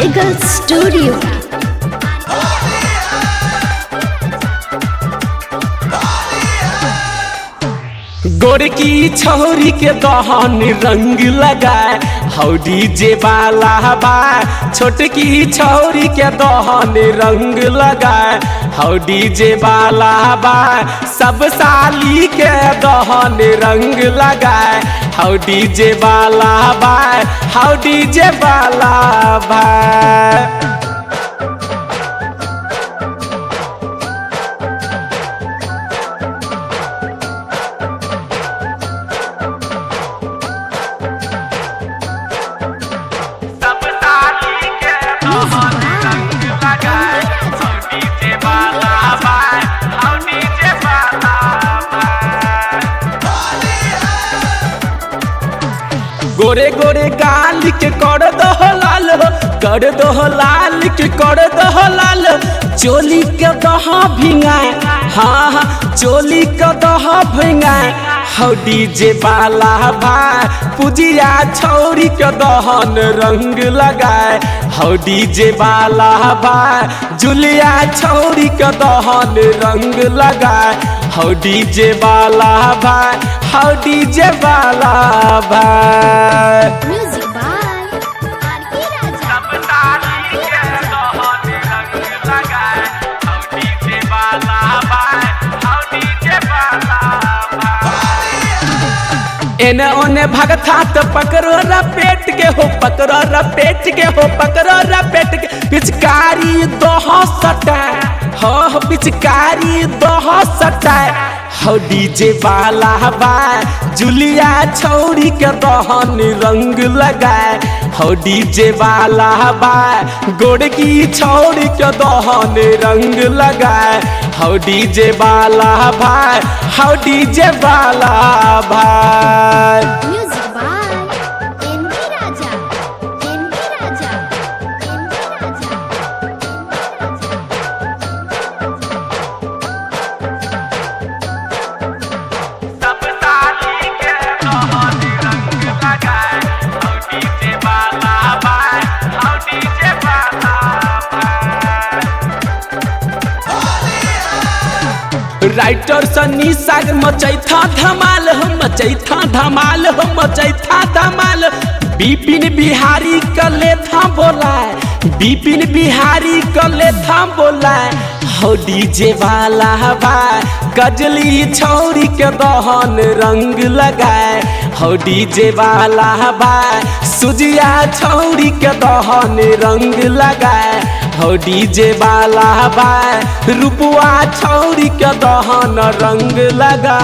Regal Studio. गोरकी छोरी के दहन रंग लगाए हौ डीजे वाला बा। छोटकी छोरी के दहन रंग लगाए हौ डीजे वाला बा। सब साली के दहन रंग लगाए हौ डीजे वाला बा। हौ डीजे वाला बा। गोरे गोरे गाल के कर दो लाल हो, कर दो लाल के कर दो लाल। चोली के दहा भिंगाए, हाँ हाँ चोली के दहा भिंगाए हौ डीजे वाला बा। पुजिया छौरी के दहन रंग लगाए हौ डीजे वाला बा। जुलिया छौरी के दहन रंग लगाए हौ डीजे वाला बा। हौ डीजे वाला बा। Music by R.K. Raja. एने ओने भगथा तो पकड़ो रपेट के हो, पकड़ो रपेट के हो, पकड़ो रपेट के। पिचकारी दोह सटाए हो, पिचकारी दोह सटाए हौ डीजे वाला बा। जुलिया छौरी के दहन रंग लगाए हौ डीजे वाला बा। गोरकी छौरी के दहन रंग लगाए हौ डीजे वाला बा। हौ डीजे वाला बा। Music by N.K. Raja. N.K. Raja. N.K. Raja. Writer Sunny साग मचैथा धमाल हो, मचैथा धमाल हो, मचैथा धमाल। बिपिन बिहारी कले था बोलाए, बिपिन बिहारी कले था बोलाए हौ डीजे वाला बा। गजली छौरी के दहन रंग लगाए हौ डीजे वाला बा। सुजिया छौरी के दहन रंग लगाए हौ डीजे वाला बा। रुपुआ छौरी के दहन रंग लगा।